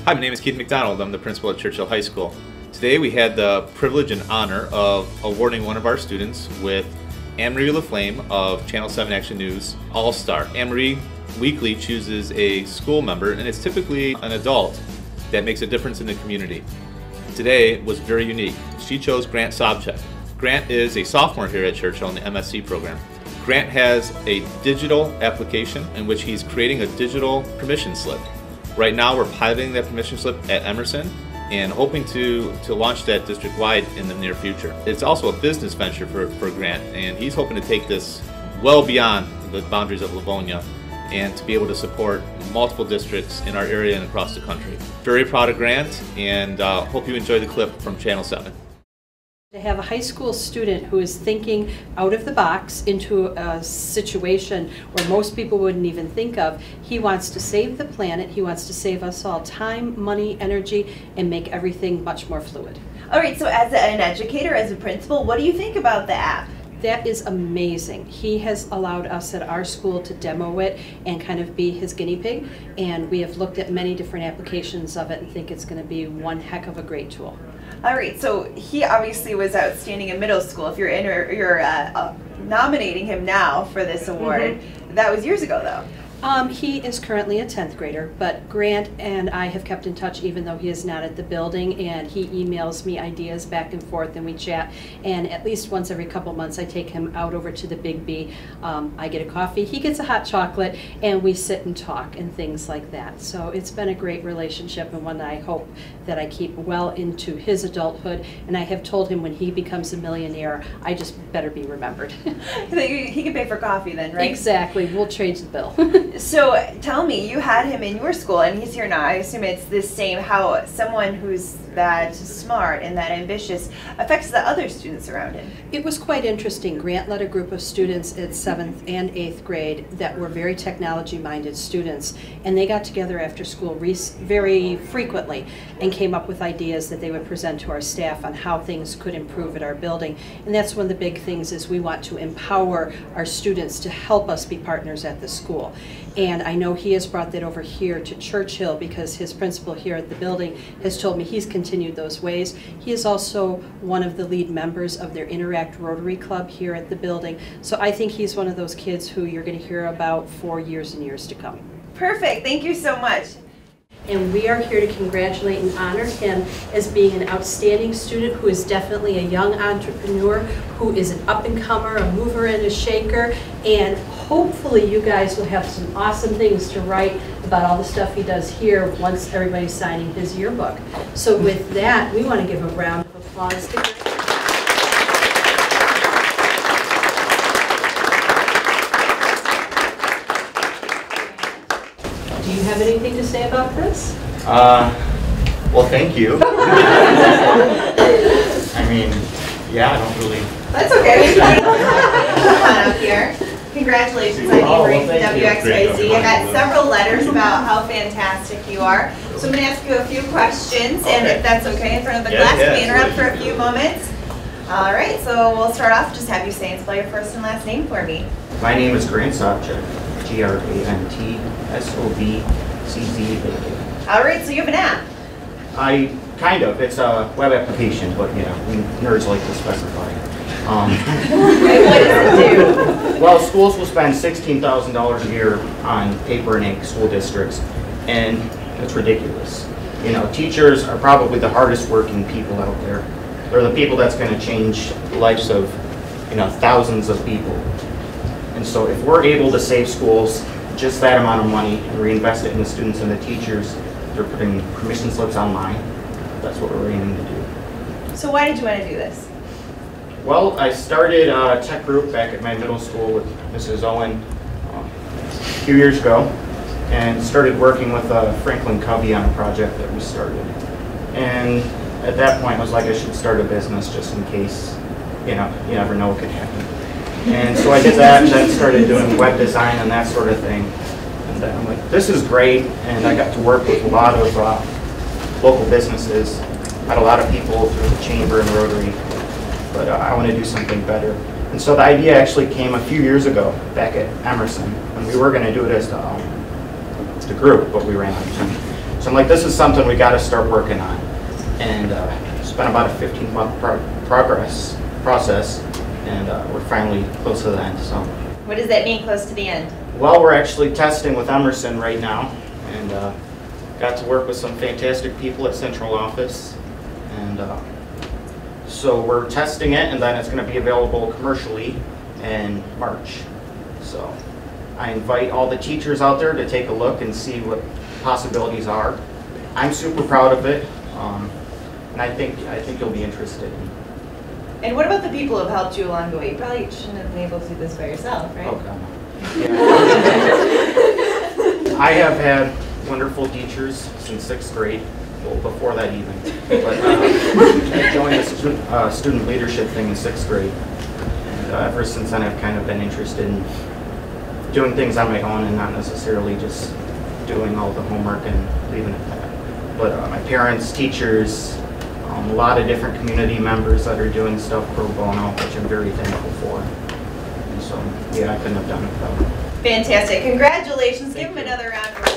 Hi, my name is Keith McDonald. I'm the principal at Churchill High School. Today we had the privilege and honor of awarding one of our students with Anne-Marie LaFlame of Channel 7 Action News All-Star. Anne-Marie weekly chooses a school member, and it's typically an adult that makes a difference in the community. Today was very unique. She chose Grant Sobczak. Grant is a sophomore here at Churchill in the MSc program. Grant has a digital application in which he's creating a digital permission slip. Right now we're piloting that permission slip at Emerson and hoping to launch that district-wide in the near future. It's also a business venture for Grant, and he's hoping to take this well beyond the boundaries of Livonia and to be able to support multiple districts in our area and across the country. Very proud of Grant, and hope you enjoy the clip from Channel 7. To have a high school student who is thinking out of the box into a situation where most people wouldn't even think of. He wants to save the planet, he wants to save us all time, money, energy, and make everything much more fluid. All right, so as an educator, as a principal, what do you think about the app? That is amazing. He has allowed us at our school to demo it and kind of be his guinea pig, and we have looked at many different applications of it and think it's going to be one heck of a great tool. All right, so he obviously was outstanding in middle school. If you're nominating him now for this award, that was years ago though. He is currently a 10th grader, but Grant and I have kept in touch even though he is not at the building, and he emails me ideas back and forth and we chat, and at least once every couple months I take him out over to the Big B. I get a coffee, he gets a hot chocolate, and we sit and talk and things like that. So it's been a great relationship, and one that I hope that I keep well into his adulthood, and I have told him when he becomes a millionaire, I just better be remembered. He can pay for coffee then, right? Exactly, we'll trade the bill. So tell me, you had him in your school and he's here now. I assume it's the same, how someone who's that smart and that ambitious affects the other students around him. It was quite interesting. Grant led a group of students at 7th and 8th grade that were very technology-minded students, and they got together after school very frequently and came up with ideas that they would present to our staff on how things could improve at our building. And that's one of the big things, is we want to empower our students to help us be partners at the school. And I know he has brought that over here to Churchill because his principal here at the building has told me he's continued those ways. He is also one of the lead members of their Interact Rotary Club here at the building. So I think he's one of those kids who you're going to hear about for years and years to come. Perfect. Thank you so much. And we are here to congratulate and honor him as being an outstanding student who is definitely a young entrepreneur, who is an up-and-comer, a mover and a shaker, and hopefully you guys will have some awesome things to write about all the stuff he does here once everybody's signing his yearbook. So with that, we want to give a round of applause to Grant. Do you have anything to say about this? Well, thank you. I mean, yeah, I don't really... That's okay. Come on up here. Congratulations on Anne-Marie from WXYZ. I got several letters about how fantastic you are. So I'm going to ask you a few questions, and if that's okay, in front of the class, can we interrupt for a few moments? All right, so we'll start off, just have you say and spell your first and last name for me. My name is Grant Sobczak, Grantsobczak. All right, so you have an app. Kind of. It's a web application, but yeah, we nerds like to specify. What does it do? Well, schools will spend $16,000 a year on paper and ink, school districts, and it's ridiculous. You know, teachers are probably the hardest working people out there. They're the people that's going to change the lives of, thousands of people. And so if we're able to save schools just that amount of money and reinvest it in the students and the teachers, they're putting permission slips online. That's what we're aiming to do. So why did you want to do this? Well, I started a tech group back at my middle school with Mrs. Owen a few years ago, and started working with Franklin Covey on a project that we started. And at that point, I was like, I should start a business just in case, you never know what could happen. And so I did that, and then started doing web design and that sort of thing. And then I'm like, this is great, and I got to work with a lot of local businesses. Had a lot of people through the Chamber and Rotary, but I want to do something better. And so the idea actually came a few years ago back at Emerson, and we were going to do it as the group, but we ran out of time. So I'm like, this is something we got to start working on. And it's been about a 15-month process, and we're finally close to the end. So. What does that mean, close to the end? Well, we're actually testing with Emerson right now, and got to work with some fantastic people at Central Office. And so we're testing it, and then it's going to be available commercially in March. So I invite all the teachers out there to take a look and see what possibilities are. I'm super proud of it, and I think you'll be interested. And what about the people who have helped you along the way? You probably shouldn't have been able to do this by yourself, right? Oh, God. Yeah. I have had wonderful teachers since 6th grade. Well, before that even. But I joined the student leadership thing in 6th grade. And ever since then I've kind of been interested in doing things on my own and not necessarily just doing all the homework and leaving it at that. But my parents, teachers, a lot of different community members that are doing stuff pro bono, which I'm very thankful for. And so, yeah, I couldn't have done it without them. Fantastic. Congratulations. Give them another round of applause.